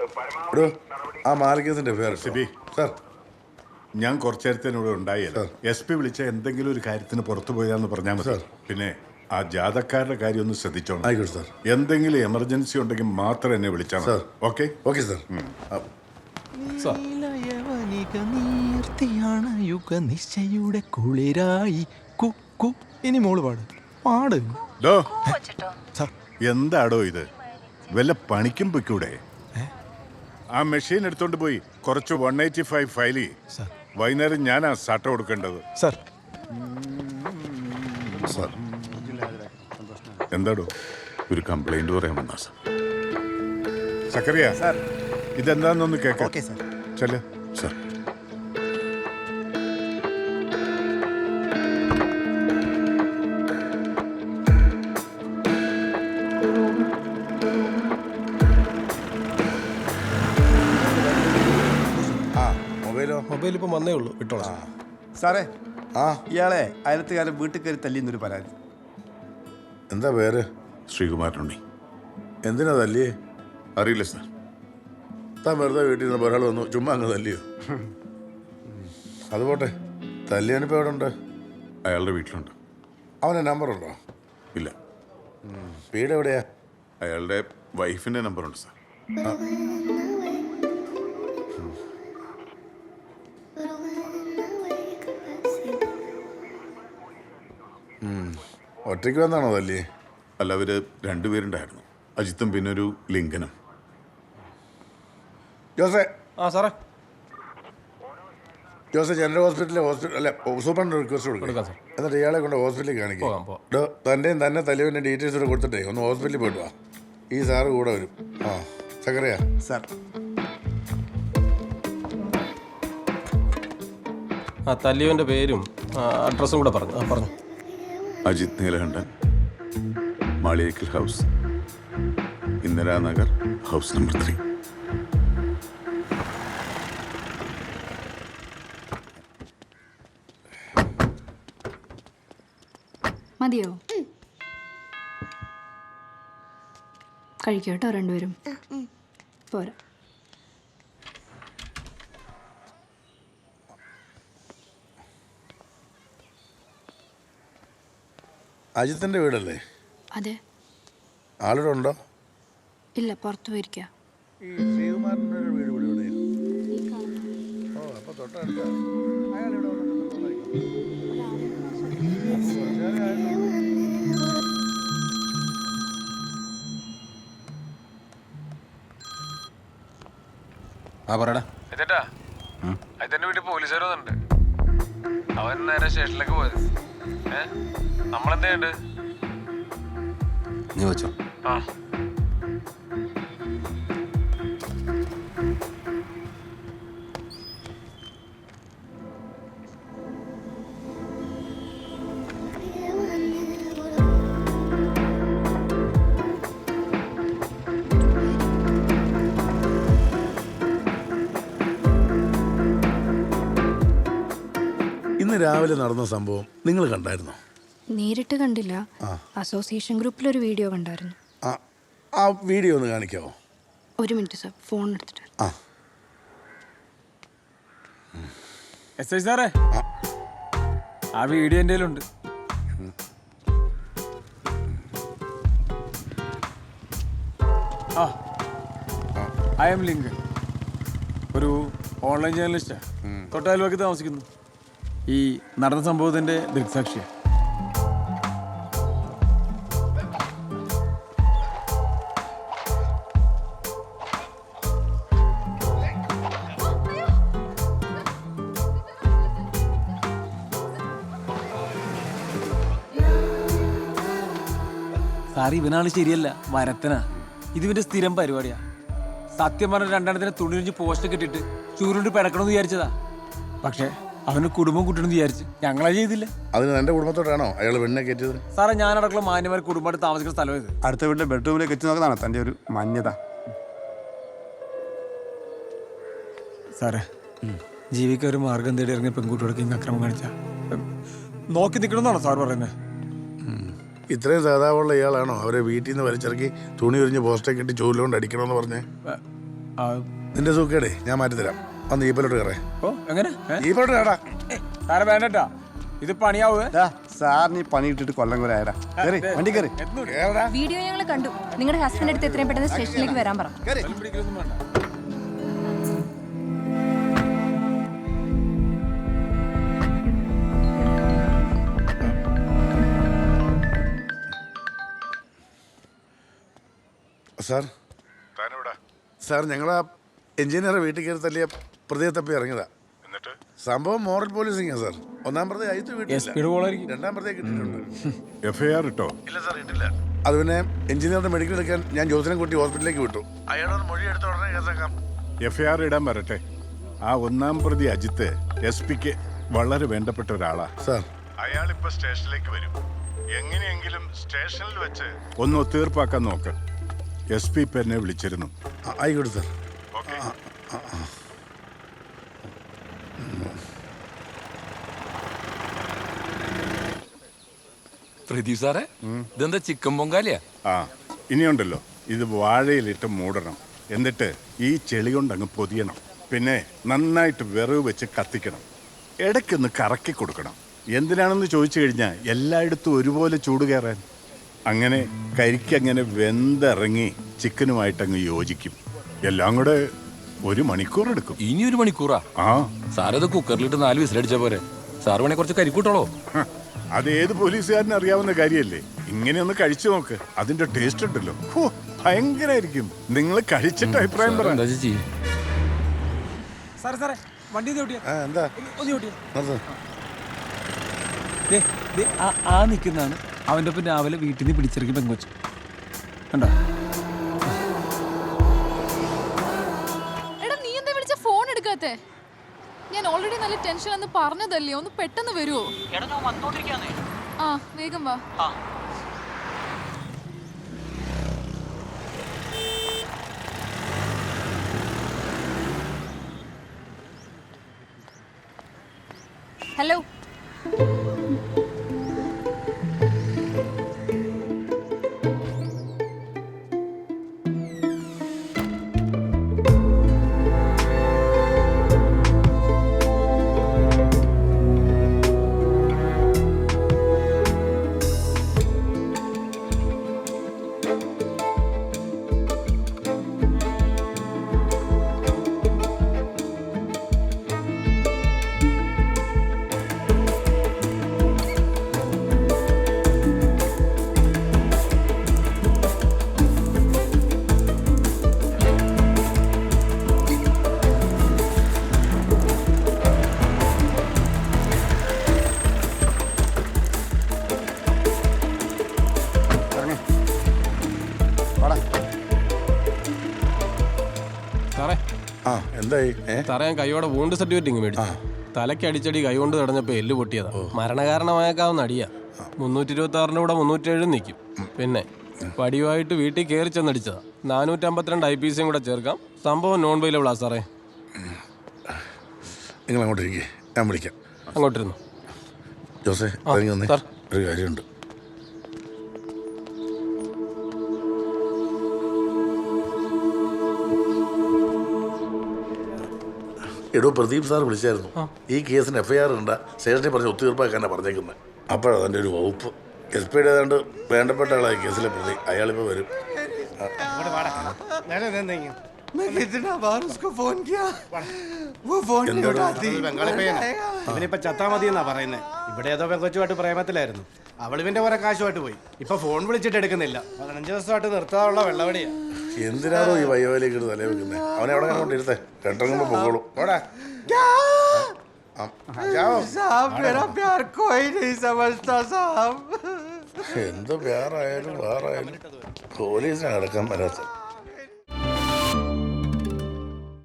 എടോ, ആ മാലിക്കേസിന്റെ പേര് സിബി സാർ. ഞാൻ കുറച്ചു നേരത്തിനൂടെ ഉണ്ടായില്ല. SP വിളിച്ച എന്തെങ്കിലും ഒരു കാര്യത്തിന് പുറത്തു പോയാന്ന് പറഞ്ഞാൽ മതി. പിന്നെ ആ ജാഥക്കാരുടെ കാര്യം ഒന്ന് ശ്രദ്ധിച്ചോണം. ആയിക്കോട്ടെ സാർ. എന്തെങ്കിലും എമർജൻസി ഉണ്ടെങ്കിൽ മാത്രം എന്നെ വിളിച്ചാൽ സാർ. ഓക്കെ? Okay sir. നിശ്ചയുടെ കുളിരായി ഇനി മോള് പാട് എന്താടോ ഇത്? വല്ല പണിക്കും പൊയ്ക്കൂടെ? ആ മെഷീൻ എടുത്തോണ്ട് പോയി കുറച്ച് 185 ഫയൽ ചെയ്യും. വൈകുന്നേരം ഞാനാ സാട്ട കൊടുക്കേണ്ടത്. സാർ എന്താടോ ഒരു കംപ്ലൈന്റ് പറയാൻ വന്നാ സാർ? സക്കറിയ സാർ, ഇതെന്താന്നൊന്ന് കേൾക്കാം. ചെല്ല സാർ. മൊബൈൽ ഇപ്പം വന്നേ ഉള്ളൂ, വിട്ടോളാം. സാറേ, ആ ഇയാളെ അയലത്തുകാരൻ വീട്ടിൽ കയറി തല്ലിന്നൊരു പരാതി. എന്താ പേര്? ശ്രീകുമാരനുണ്ണി. എന്തിനാ തല്ലിയേ? അറിയില്ല സാർ. താൻ വെറുതെ വീട്ടിൽ നിന്ന് ഒരാൾ വന്നു ചുമ്മാ അങ്ങ് തല്ലിയോ? അതുപോട്ടെ, തല്ലിയനിപ്പോൾ എവിടെ ഉണ്ട്? അയാളുടെ വീട്ടിലുണ്ട്. അവൻ്റെ നമ്പറുണ്ടോ? ഇല്ല. വീട് എവിടെയാ? അയാളുടെ വൈഫിന്റെ നമ്പറുണ്ട് സാർ. ഒറ്റയ്ക്ക് വന്നാണോ തല്ലി? അല്ല, അവര് രണ്ടുപേരുണ്ടായിരുന്നു. അജിത്തും പിന്നെ ഒരു ലിംഗനും. ജോസേ. ആ സാറേ. ജോസേ, ജനറൽ ഹോസ്പിറ്റലിലെ അല്ല സൂപ്രണ്ട് റിക്വസ്റ്റ് കൊടുക്കാം. എന്നിട്ട് ഇയാളെ കൊണ്ട് ഹോസ്പിറ്റലിൽ കാണിക്കാം. തൻ്റെയും തന്നെ തലവിൻ്റെ ഡീറ്റെയിൽസ് കൂടെ കൊടുത്തിട്ടേ ഒന്ന് ഹോസ്പിറ്റലിൽ പോയിട്ട് വാ. ഈ സാറ് കൂടെ വരും. ആ സക്കറിയാ സാർ. ആ തല്ലിയവൻ്റെ പേരും അഡ്രസ്സും കൂടെ പറഞ്ഞു. Ajith Neelakandan, Maliyekkal house, Indiranagar, house number 3. മതിയോ? കഴിക്കട്ടോ രണ്ടുപേരും? പോരാ. അജിത്തിൻ്റെ വീടല്ലേ? അതെ. ആളിവിടെ ഉണ്ടോ? ഇല്ല, പുറത്തു പോയിരിക്കുക. ഈ ശ്രീകുമാരൻ്റെ വീട് എവിടെയാണ്? ഓ, അപ്പോൾ തൊട്ടടുത്ത അയാളിവിടെ പറയടാ. അതിന്റെ വീട്ടിൽ പോലീസുകാർ വന്നിട്ടുണ്ട്. അവൻ നേരെ സ്റ്റേഷനിലേക്ക് പോയത്. നമ്മളെന്താ ചെയ്യണ്ട്? നീ വെച്ചോ. ആ ഇന്ന് രാവിലെ നടന്ന സംഭവം നിങ്ങൾ കണ്ടായിരുന്നോ? നേരിട്ട് കണ്ടില്ല. അസോസിയേഷൻ ഗ്രൂപ്പിലൊരു വീഡിയോ കണ്ടായിരുന്നു. ആ വീഡിയോ ഒന്ന് കാണിക്കാവോ? ഒരു മിനിറ്റ് സാർ, ഫോൺ എടുത്തിട്ട്. SI സാറേ, ആ വീഡിയോ എൻ്റെ കയ്യിലുണ്ട്. ഐ എം ലിങ്കൻ, ഒരു ഓൺലൈൻ ജേർണലിസ്റ്റാ. തൊട്ടയൽവക്കി താമസിക്കുന്നു. ഈ നടന്ന സംഭവത്തിന്റെ ദൃക്സാക്ഷിയാണ്. സാറി, ഇവനാള് ശരിയല്ല, വരത്തനാ. ഇതിവന്റെ സ്ഥിരം പരിപാടിയാ. സത്യം പറഞ്ഞ രണ്ടെണ്ണത്തിന് തുണിഞ്ഞ് പോസ്റ്റ് കിട്ടിയിട്ട് ചൂരുണ്ട് പിടക്കണമെന്ന് വിചാരിച്ചതാ. പക്ഷെ അവന് കുടുംബം കൂട്ടണമെന്ന് വിചാരിച്ച് ഞങ്ങളെ ചെയ്തില്ല. അതിന് എന്റെ കുടുംബത്തോടാണോ അയാൾ പെണ്ണെ കയറ്റിയത്? സാറേ, ഞാനടക്കുള്ള മാന്യമാർ കുടുംബമായിട്ട് താമസിക്കുന്ന സ്ഥലം ഇത്. അടുത്ത വീട്ടിലെ ബെഡ്റൂമിലേക്ക് എത്തി നോക്കുന്നതാണ് തൻ്റെ ഒരു മാന്യത. സാറേ, ജീവിക്കാൻ ഒരു മാർഗം തേടി ഇറങ്ങിയ പെൺകുട്ടികൾക്ക് ഇങ്ങനെ അക്രമം കാണിച്ച നോക്കി നിൽക്കണമെന്നാണോ സാർ പറയുന്നത്? ഇത്രയും സഹതാപമുള്ള ഇയാളാണോ അവരെ വീട്ടിൽ നിന്ന് വലിച്ചിറക്കി തുണി ഉരിഞ്ഞ് പോസ്റ്റൊക്കെ ഇട്ട് ചൂലുകൊണ്ട് അടിക്കണമെന്ന് പറഞ്ഞേ? നിന്റെ സൂക്കേടേ ഞാൻ മാറ്റിത്തരാം. വന്ന് ഈപ്പലോട്ട് കയറേ. ഓ എങ്ങനെ ഈപ്പലോട്ട് കയറാ. സാറേ വേണ്ടട്ടാ, ഇത് പണിയാവേ. സാറിന് ഈ പണി ഇട്ടിട്ട് കൊല്ലം കൂടെ ആയടാ. കയറി വണ്ടി കയറി. കേറടാ. വീഡിയോ ഞങ്ങൾ കണ്ടു. നിങ്ങളുടെ ഹസ്ബൻഡ് അടുത്ത് എത്രയും പെട്ടെന്ന് സ്റ്റേഷനിലേക്ക് വരാൻ പറ. പിടിക്കലൊന്നും വേണ്ട. സാർ സാർ ഞങ്ങളാ എഞ്ചിനീയറെ വീട്ടിൽ കയറി തല്ലിയ പ്രതിയെ തപ്പി ഇറങ്ങിയതാ. എന്നിട്ട് സംഭവം മോറൽ പോലീസിംഗാ സാർ. ഒന്നാം പ്രതി അയത്ത് വീട്ടിലില്ല. സ്പീഡ് കോളായിരിക്കും. രണ്ടാം പ്രതിയെ കിട്ടിയിട്ടുണ്ട്. FIR ഇട്ടോ? ഇല്ല സാർ, ഇട്ടില്ല. അത് പിന്നെ എഞ്ചിനീയറുടെ മെഡിക്കൽ എടുക്കാൻ ഞാൻ ജോസിനെ കൂട്ടി ഹോസ്പിറ്റലിലേക്ക് വിട്ടു. അയാളോട് മൊഴി എടുത്ത ഉടനെ കേസാക്കാം. FIR ഇടാൻ വരട്ടെ. ആ ഒന്നാം പ്രതി അജിത്ത് SP-ക്ക് വളരെ വേണ്ടപ്പെട്ട ഒരാളാ സാർ. അയാളിപ്പോ സ്റ്റേഷനിലേക്ക് വരും. എങ്ങനെയെങ്കിലും സ്റ്റേഷനിൽ വെച്ച് ഒന്ന് ഒത്തീർപ്പാക്കാൻ നോക്ക്. SP ഇപ്പൊ എന്നെ വിളിച്ചിരുന്നു. ആയിക്കോട്ടെ സാർ. ഓക്കെ. പ്രദീപ് സാറേ, ഇതെന്താ ചിക്കൻ പൊങ്കാലിയാ? ആ ഇനിയുണ്ടല്ലോ, ഇത് വാഴയിലിട്ട് മൂടണം. എന്നിട്ട് ഈ ചെളി കൊണ്ട് അങ്ങ് പൊതിയണം. പിന്നെ നന്നായിട്ട് വിറവ് വെച്ച് കത്തിക്കണം. ഇടയ്ക്കൊന്ന് കറക്കി കൊടുക്കണം. എന്തിനാണെന്ന് ചോദിച്ചു കഴിഞ്ഞാൽ എല്ലായിടത്തും ഒരുപോലെ ചൂട് കയറാൻ. അങ്ങനെ കരിക്കങ്ങനെ വെന്തിറങ്ങി ചിക്കനുമായിട്ട് അങ്ങ് യോജിക്കും. എല്ലാം കൂടെ 1 മണിക്കൂർ എടുക്കും. ഇനി 1 മണിക്കൂറാ? ആ സാറത് കുക്കറിലിട്ട് 4 വിസിലടിച്ച പോരെ. സാറ് വേണേ കുറച്ച് കരിക്കൂട്ടോളോ? അത് ഏത് പോലീസുകാരനും അറിയാവുന്ന കാര്യമല്ലേ. ഇങ്ങനെ ഒന്ന് കഴിച്ചു നോക്ക്. അതിന്റെ ടേസ്റ്റ് ഉണ്ടല്ലോ, ഭയങ്കരമായിരിക്കും. നിങ്ങൾ കഴിച്ചിട്ട് അഭിപ്രായം പറയാം. എന്താ ചേച്ചി? സാറേ സാറേ വണ്ടി ഓട്ടിയാ എന്താ ഒന്ന് ഓട്ടിയാ. നിർത്ത്. ആ നിൽക്കുന്നതാണ് അവൻ്റെ ഒപ്പം രാവിലെ വീട്ടിൽ നിന്ന് പിടിച്ചിറക്കി പെങ്കൊച്ച്. കണ്ടോ? എടാ നീ എന്താ വിളിച്ച ഫോൺ എടുക്കാത്തെ? ഞാൻ ഓൾറെഡി നല്ല ടെൻഷനാന്ന് പറഞ്ഞതല്ലേ, ഒന്ന് പെട്ടെന്ന് വരുമോ? ആ വേഗം വാ. ഹലോ. സാറേ ആ എന്തായി? സാറേ ഞാൻ കൈയോടെ വൂണ്ട് സർട്ടിഫിക്കറ്റ് മേടിച്ചു. തലയ്ക്ക് അടിച്ചടി കൈ കൊണ്ട് തടഞ്ഞപ്പോ എല്ല് പൊട്ടിയതാ. മരണകാരണമായേക്കാവുന്ന അടിയാ. 326 കൂടെ 307 നിൽക്കും. പിന്നെ പടിയുമായിട്ട് വീട്ടിൽ കയറി ചെന്നടിച്ചതാ. 452 IPC കൂടെ ചേർക്കാം. സംഭവം നോൺ വൈലബിളാ സാറേ. നിങ്ങൾ അങ്ങോട്ട് ഇരിക്കേ, ഞാൻ വിളിക്കാം. അങ്ങോട്ടിരുന്നു. ജോസേ ഇറങ്ങി വന്നേ. സാർ. ഒരു കാര്യമുണ്ട്. എടോ പ്രദീപ് സാർ വിളിച്ചായിരുന്നു. ഈ കേസിന് FIR ഉണ്ട്, സ്റ്റേഷനിൽ പറഞ്ഞ് ഒത്തുതീർപ്പാക്കാനാണ് പറഞ്ഞേക്കുന്നത്. അപ്പോഴാണ് അതിൻ്റെ ഒരു വകുപ്പ്. SP ഏതാണ്ട് വേണ്ടപ്പെട്ട ആളായി കേസിലെ പ്രതി. അയാളിപ്പോൾ വരും. ഇവനിപ്പോ ചത്താ മതി എന്നാ പറയുന്നത്. ഇവിടെ ഏതോ പെങ്കൊച്ചുമായിട്ട് പ്രേമത്തിലായിരുന്നു. അവളിവിന്റെ കുറെ കാശുമായിട്ട് പോയി. ഇപ്പൊ ഫോൺ വിളിച്ചിട്ട് എടുക്കുന്നില്ല. 15 ദിവസമായിട്ട് നിർത്താനുള്ള വെള്ളവടിയാ. എന്തിനാണോ ഈ വയ്യവാലേക്ക് തല വെക്കുന്നത്? അവനെ അവിടെ കൊണ്ടിരുത്തേ, രണ്ടിറങ്ങുമ്പോൾ പൊക്കോളൂ. ഓടാ എന്ത് വേറായാലും പോലീസിനെ അടക്കാൻ വരാത്ത